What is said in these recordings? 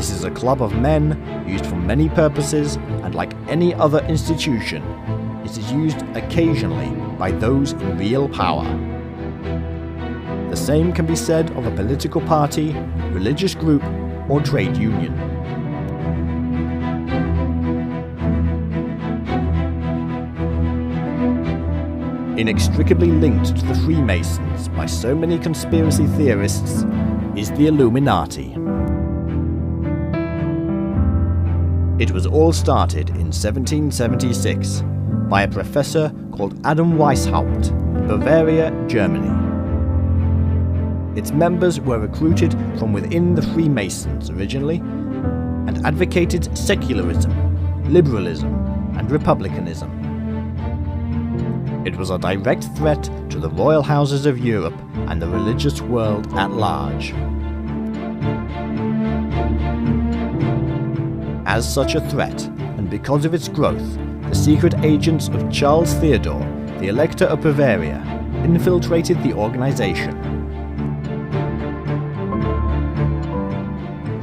This is a club of men used for many purposes, and like any other institution, it is used occasionally by those in real power. The same can be said of a political party, religious group, or trade union. Inextricably linked to the Freemasons by so many conspiracy theorists is the Illuminati. It was all started in 1776 by a professor called Adam Weishaupt in Bavaria, Germany. Its members were recruited from within the Freemasons originally and advocated secularism, liberalism, and republicanism. It was a direct threat to the royal houses of Europe and the religious world at large. As such a threat, and because of its growth, the secret agents of Charles Theodore, the Elector of Bavaria, infiltrated the organization.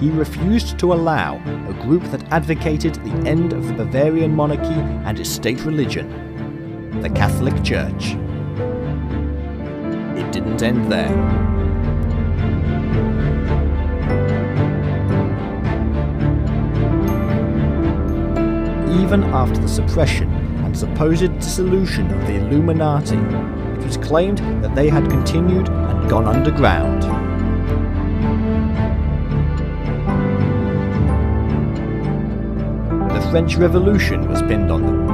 He refused to allow a group that advocated the end of the Bavarian monarchy and its state religion, the Catholic Church. It didn't end there. Even after the suppression and supposed dissolution of the Illuminati, it was claimed that they had continued and gone underground. The French Revolution was pinned on them,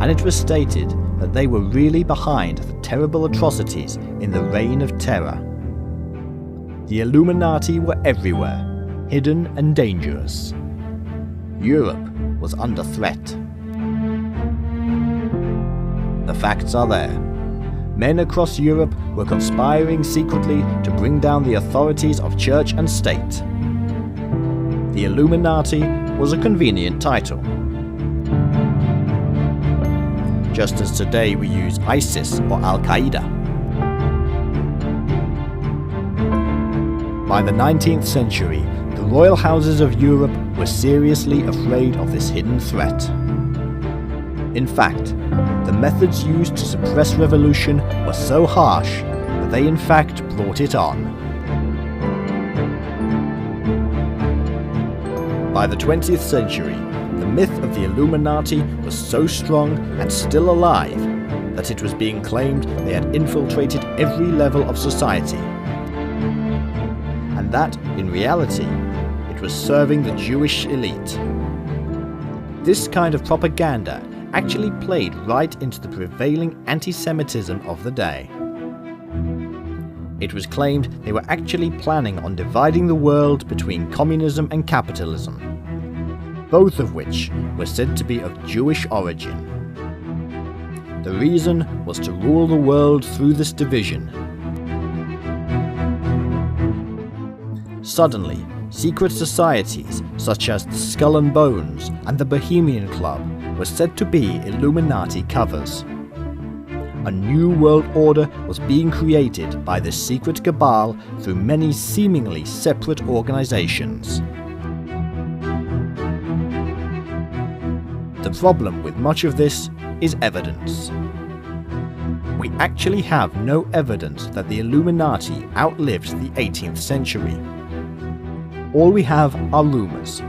and it was stated that they were really behind the terrible atrocities in the Reign of Terror. The Illuminati were everywhere, hidden and dangerous. Europe was under threat. The facts are there. Men across Europe were conspiring secretly to bring down the authorities of church and state. The Illuminati was a convenient title. Just as today we use ISIS or Al-Qaeda. By the 19th century, the royal houses of Europe were seriously afraid of this hidden threat. In fact, the methods used to suppress revolution were so harsh that they in fact brought it on. By the 20th century, the myth of the Illuminati was so strong and still alive that it was being claimed they had infiltrated every level of society, and that, in reality, it was serving the Jewish elite. This kind of propaganda actually played right into the prevailing anti-Semitism of the day. It was claimed they were actually planning on dividing the world between communism and capitalism, both of which were said to be of Jewish origin. The reason was to rule the world through this division. Suddenly, secret societies such as the Skull and Bones and the Bohemian Club were said to be Illuminati covers. A new world order was being created by this secret cabal through many seemingly separate organizations. The problem with much of this is evidence. We actually have no evidence that the Illuminati outlived the 18th century. All we have are rumors.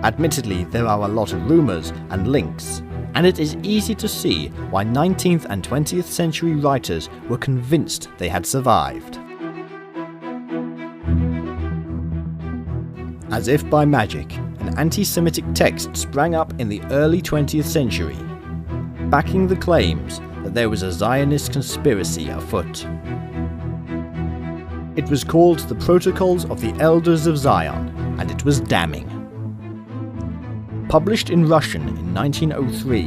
Admittedly, there are a lot of rumors and links, and it is easy to see why 19th and 20th century writers were convinced they had survived. As if by magic, an anti-Semitic text sprang up in the early 20th century, backing the claims that there was a Zionist conspiracy afoot. It was called the Protocols of the Elders of Zion, and it was damning. Published in Russian in 1903,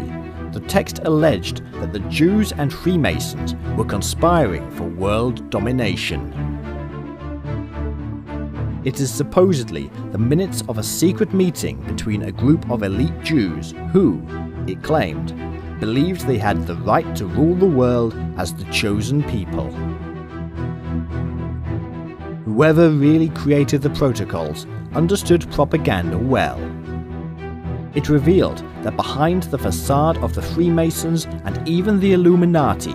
the text alleged that the Jews and Freemasons were conspiring for world domination. It is supposedly the minutes of a secret meeting between a group of elite Jews who, it claimed, believed they had the right to rule the world as the chosen people. Whoever really created the protocols understood propaganda well. It revealed that behind the facade of the Freemasons and even the Illuminati,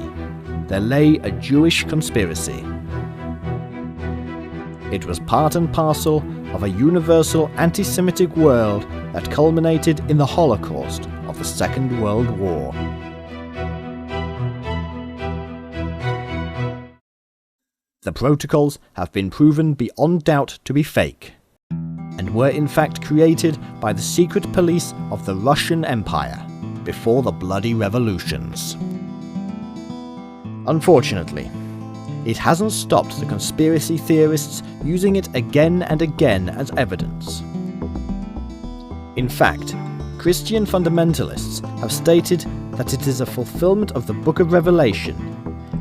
there lay a Jewish conspiracy. It was part and parcel of a universal anti-Semitic world that culminated in the Holocaust of the Second World War. The protocols have been proven beyond doubt to be fake, and were in fact created by the secret police of the Russian Empire before the bloody revolutions. Unfortunately, it hasn't stopped the conspiracy theorists using it again and again as evidence. In fact, Christian fundamentalists have stated that it is a fulfillment of the Book of Revelation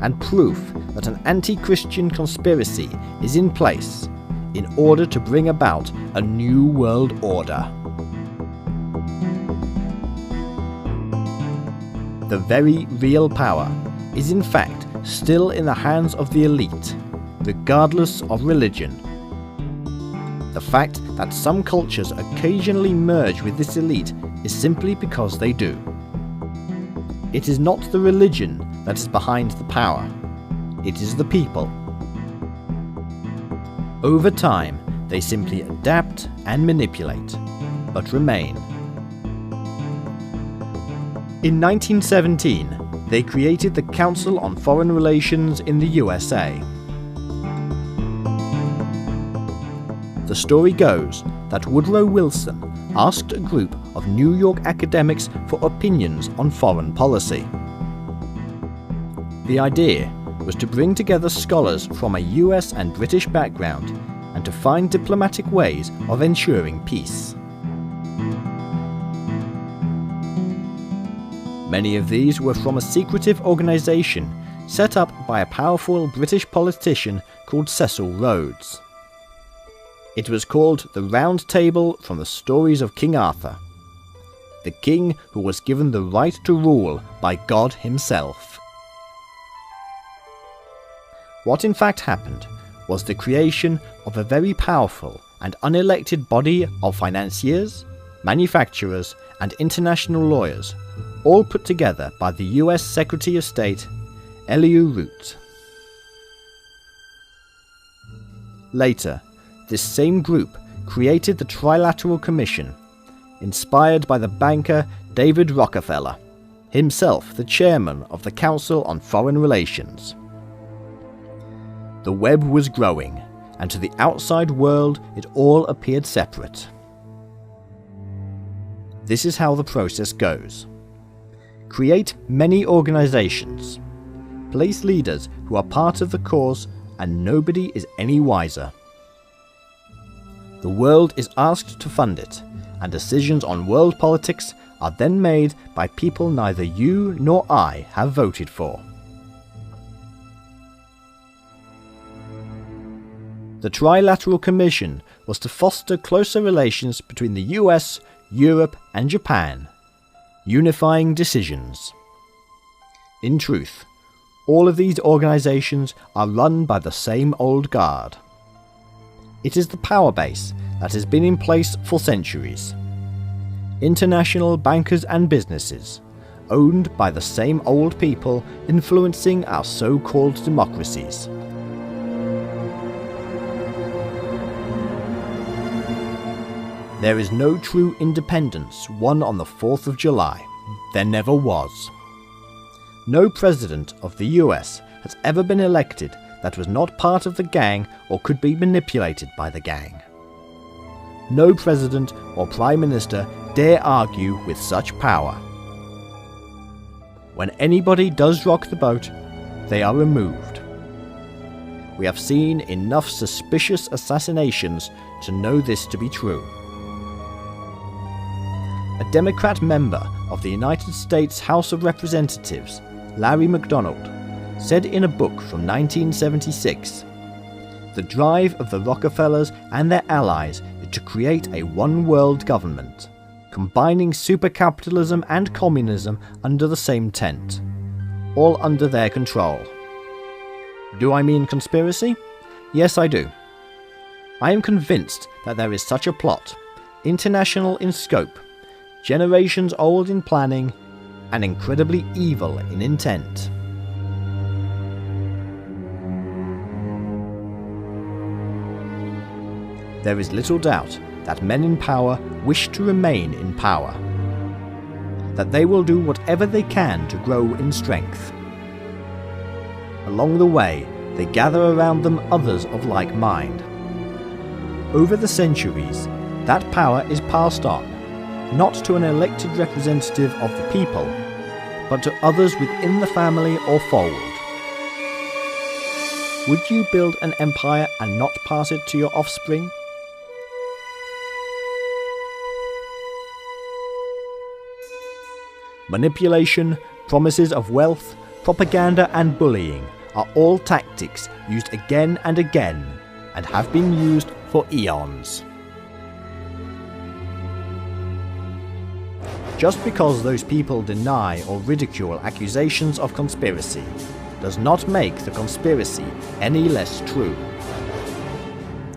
and proof that an anti-Christian conspiracy is in place in order to bring about a new world order. The very real power is in fact still in the hands of the elite, regardless of religion. The fact that some cultures occasionally merge with this elite is simply because they do. It is not the religion that is behind the power, it is the people. Over time, they simply adapt and manipulate, but remain. In 1917, they created the Council on Foreign Relations in the USA. The story goes that Woodrow Wilson asked a group of New York academics for opinions on foreign policy. The idea was to bring together scholars from a US and British background and to find diplomatic ways of ensuring peace. Many of these were from a secretive organisation set up by a powerful British politician called Cecil Rhodes. It was called the Round Table from the stories of King Arthur, the king who was given the right to rule by God himself. What in fact happened was the creation of a very powerful and unelected body of financiers, manufacturers, and international lawyers, all put together by the US Secretary of State, Elihu Root. Later, this same group created the Trilateral Commission, inspired by the banker David Rockefeller, himself the chairman of the Council on Foreign Relations. The web was growing, and to the outside world it all appeared separate. This is how the process goes. Create many organizations. Place leaders who are part of the cause, and nobody is any wiser. The world is asked to fund it, and decisions on world politics are then made by people neither you nor I have voted for. The Trilateral Commission was to foster closer relations between the US, Europe, and Japan, unifying decisions. In truth, all of these organizations are run by the same old guard. It is the power base that has been in place for centuries. International bankers and businesses, owned by the same old people influencing our so-called democracies. There is no true independence won on the 4th of July. There never was. No president of the US has ever been elected that was not part of the gang or could be manipulated by the gang. No president or prime minister dare argue with such power. When anybody does rock the boat, they are removed. We have seen enough suspicious assassinations to know this to be true. A Democrat member of the United States House of Representatives, Larry McDonald, said in a book from 1976, "The drive of the Rockefellers and their allies is to create a one-world government, combining supercapitalism and communism under the same tent, all under their control." Do I mean conspiracy? Yes, I do. I am convinced that there is such a plot, international in scope, generations old in planning, and incredibly evil in intent. There is little doubt that men in power wish to remain in power, that they will do whatever they can to grow in strength. Along the way, they gather around them others of like mind. Over the centuries, that power is passed on, not to an elected representative of the people, but to others within the family or fold. Would you build an empire and not pass it to your offspring? Manipulation, promises of wealth, propaganda and bullying are all tactics used again and again, and have been used for eons. Just because those people deny or ridicule accusations of conspiracy does not make the conspiracy any less true.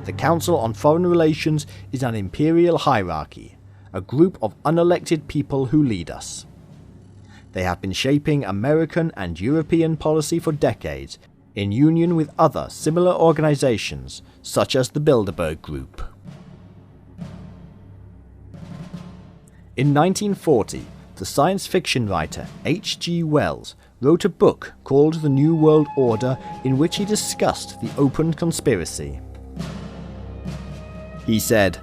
The Council on Foreign Relations is an imperial hierarchy, a group of unelected people who lead us. They have been shaping American and European policy for decades, in union with other similar organizations, such as the Bilderberg Group. In 1940, the science fiction writer H.G. Wells wrote a book called The New World Order, in which he discussed the open conspiracy. He said,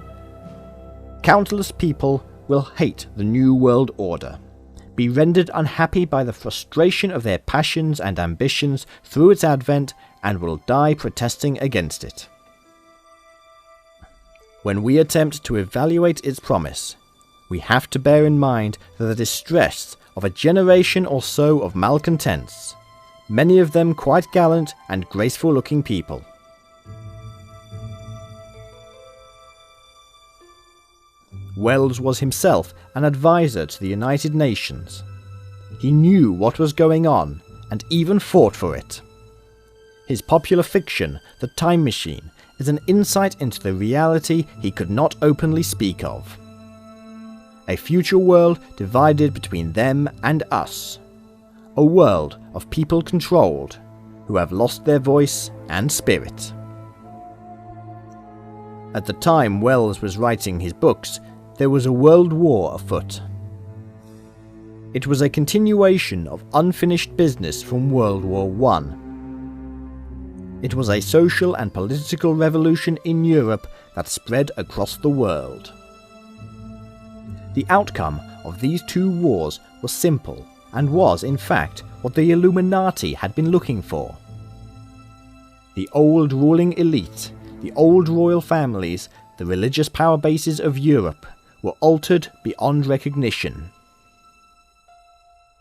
"Countless people will hate the New World Order, be rendered unhappy by the frustration of their passions and ambitions through its advent, and will die protesting against it. When we attempt to evaluate its promise, we have to bear in mind the distress of a generation or so of malcontents, many of them quite gallant and graceful-looking people. Wells was himself an advisor to the United Nations. He knew what was going on and even fought for it. His popular fiction, The Time Machine, is an insight into the reality he could not openly speak of. A future world divided between them and us. A world of people controlled, who have lost their voice and spirit." At the time Wells was writing his books, there was a world war afoot. It was a continuation of unfinished business from World War I. It was a social and political revolution in Europe that spread across the world. The outcome of these two wars was simple, and was, in fact, what the Illuminati had been looking for. The old ruling elite, the old royal families, the religious power bases of Europe were altered beyond recognition.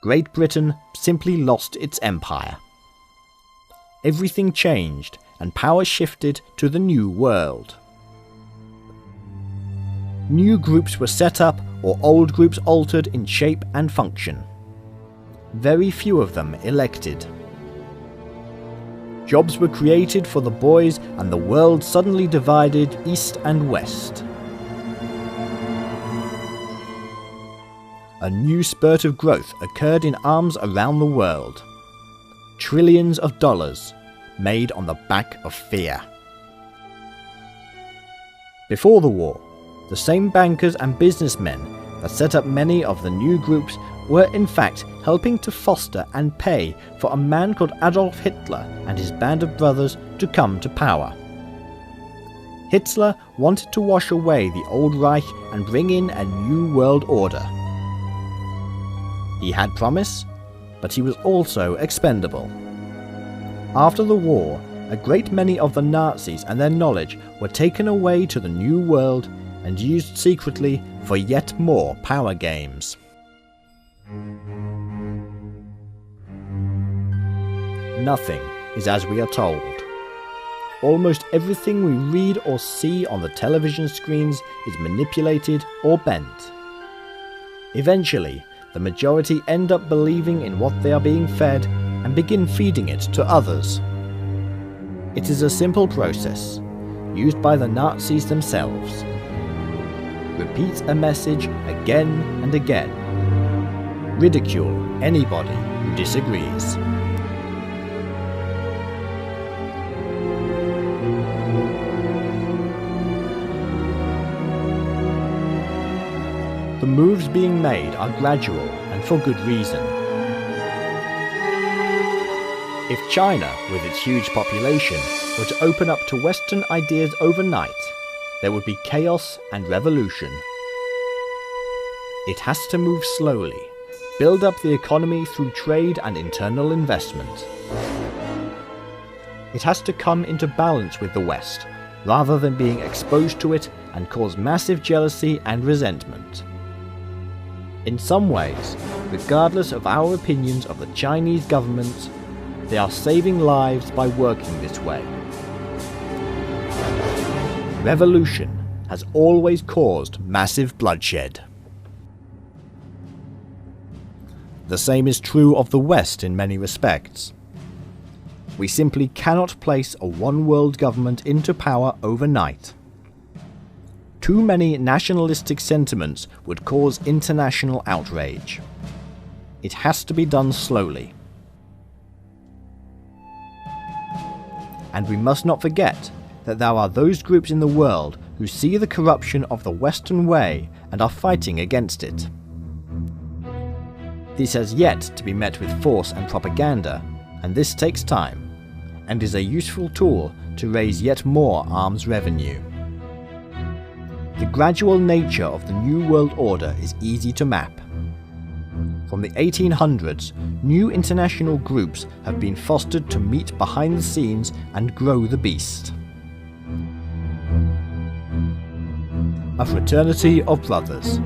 Great Britain simply lost its empire. Everything changed, and power shifted to the New World. New groups were set up, or old groups altered in shape and function. Very few of them elected. Jobs were created for the boys, and the world suddenly divided east and west. A new spurt of growth occurred in arms around the world. Trillions of dollars made on the back of fear. Before the war, the same bankers and businessmen that set up many of the new groups were in fact helping to foster and pay for a man called Adolf Hitler and his band of brothers to come to power. Hitler wanted to wash away the old Reich and bring in a new world order. He had promise, but he was also expendable. After the war, a great many of the Nazis and their knowledge were taken away to the New World and used secretly for yet more power games. Nothing is as we are told. Almost everything we read or see on the television screens is manipulated or bent. Eventually, the majority end up believing in what they are being fed and begin feeding it to others. It is a simple process. used by the Nazis themselves. Repeat a message again and again. Ridicule anybody who disagrees. The moves being made are gradual and for good reason. If China, with its huge population, were to open up to Western ideas overnight, there would be chaos and revolution. It has to move slowly, build up the economy through trade and internal investment. It has to come into balance with the West, rather than being exposed to it and cause massive jealousy and resentment. In some ways, regardless of our opinions of the Chinese government, they are saving lives by working this way. Revolution has always caused massive bloodshed. The same is true of the West in many respects. We simply cannot place a one-world government into power overnight. Too many nationalistic sentiments would cause international outrage. It has to be done slowly. And we must not forget that there are those groups in the world who see the corruption of the Western way and are fighting against it. This has yet to be met with force and propaganda, and this takes time, and is a useful tool to raise yet more arms revenue. The gradual nature of the New World Order is easy to map. From the 1800s, new international groups have been fostered to meet behind the scenes and grow the beast. A fraternity of brothers,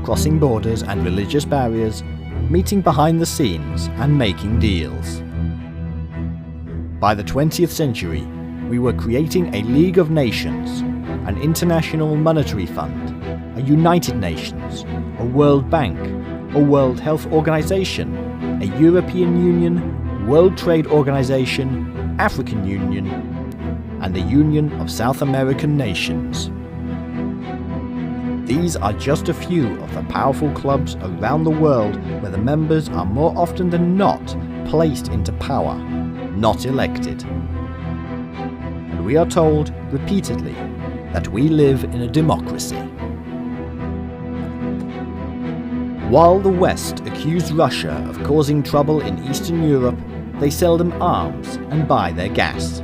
crossing borders and religious barriers, meeting behind the scenes and making deals. By the 20th century, we were creating a League of Nations, an International Monetary Fund, a United Nations, a World Bank, a World Health Organization, a European Union, World Trade Organization, African Union, and the Union of South American Nations. These are just a few of the powerful clubs around the world where the members are more often than not placed into power, not elected. And we are told repeatedly that we live in a democracy. While the West accused Russia of causing trouble in Eastern Europe, they sell them arms and buy their gas.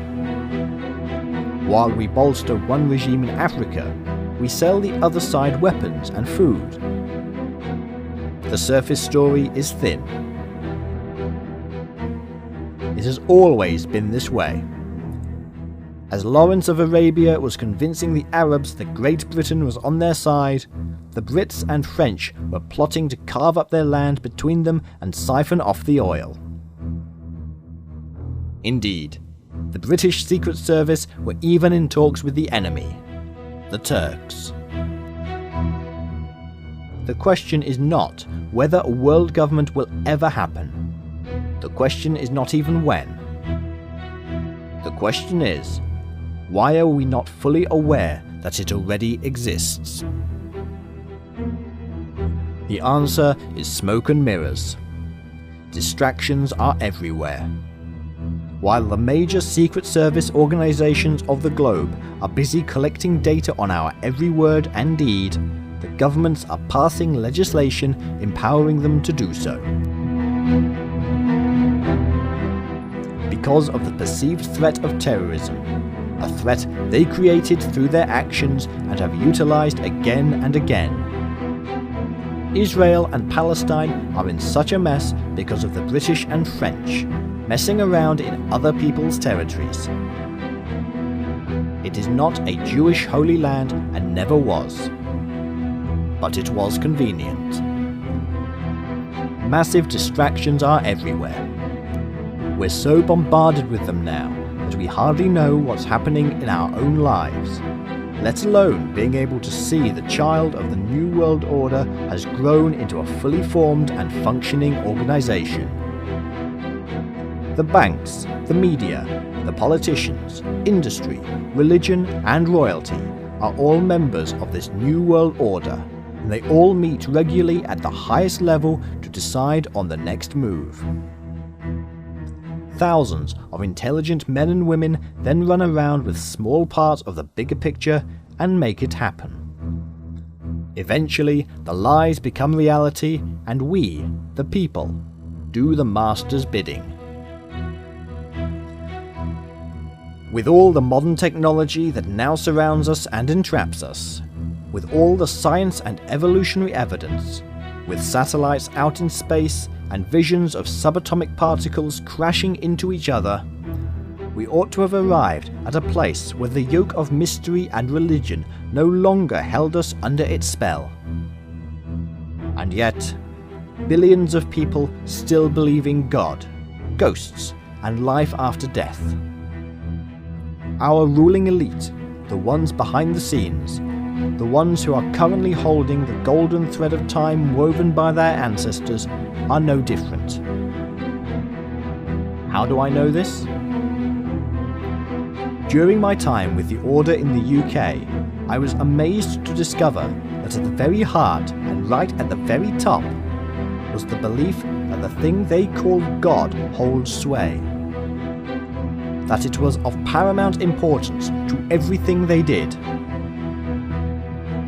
While we bolster one regime in Africa, we sell the other side weapons and food. The surface story is thin. It has always been this way. As Lawrence of Arabia was convincing the Arabs that Great Britain was on their side, the Brits and French were plotting to carve up their land between them and siphon off the oil. Indeed, the British Secret Service were even in talks with the enemy, the Turks. The question is not whether a world government will ever happen. The question is not even when. The question is, why are we not fully aware that it already exists? The answer is smoke and mirrors. Distractions are everywhere. While the major Secret Service organizations of the globe are busy collecting data on our every word and deed, the governments are passing legislation empowering them to do so. Because of the perceived threat of terrorism, a threat they created through their actions and have utilized again and again. Israel and Palestine are in such a mess because of the British and French messing around in other people's territories. It is not a Jewish holy land and never was. But it was convenient. Massive distractions are everywhere. We're so bombarded with them now that we hardly know what's happening in our own lives, let alone being able to see the child of the New World Order has grown into a fully formed and functioning organization. The banks, the media, the politicians, industry, religion, and royalty are all members of this New World Order, and they all meet regularly at the highest level to decide on the next move. Thousands of intelligent men and women then run around with small parts of the bigger picture and make it happen. Eventually, the lies become reality, and we, the people, do the master's bidding. With all the modern technology that now surrounds us and entraps us, with all the science and evolutionary evidence, with satellites out in space and visions of subatomic particles crashing into each other, we ought to have arrived at a place where the yoke of mystery and religion no longer held us under its spell. And yet, billions of people still believe in God, ghosts, and life after death. Our ruling elite, the ones behind the scenes, the ones who are currently holding the golden thread of time woven by their ancestors, are no different. How do I know this? During my time with the Order in the UK, I was amazed to discover that at the very heart and right at the very top was the belief that the thing they called God holds sway. That it was of paramount importance to everything they did.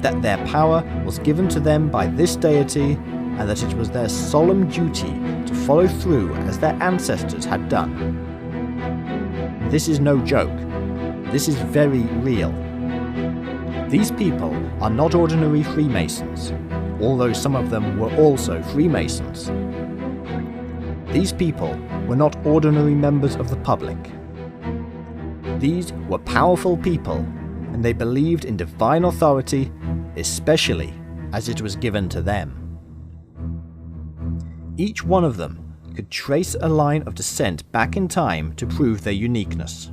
That their power was given to them by this deity, and that it was their solemn duty to follow through as their ancestors had done. This is no joke. This is very real. These people are not ordinary Freemasons, although some of them were also Freemasons. These people were not ordinary members of the public. These were powerful people, and they believed in divine authority, especially as it was given to them. Each one of them could trace a line of descent back in time to prove their uniqueness.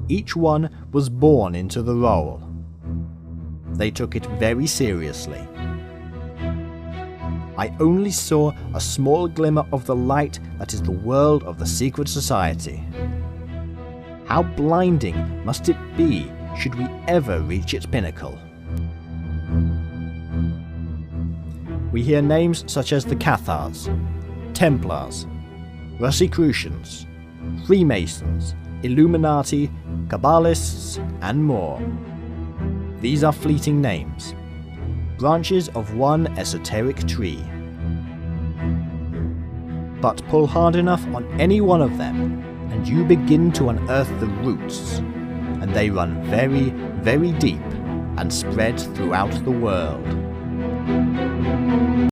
Each one was born into the role. They took it very seriously. I only saw a small glimmer of the light that is the world of the secret society. How blinding must it be should we ever reach its pinnacle? We hear names such as the Cathars, Templars, Rosicrucians, Freemasons, Illuminati, Kabbalists, and more. These are fleeting names, branches of one esoteric tree. But pull hard enough on any one of them, and you begin to unearth the roots, and they run very, very deep and spread throughout the world.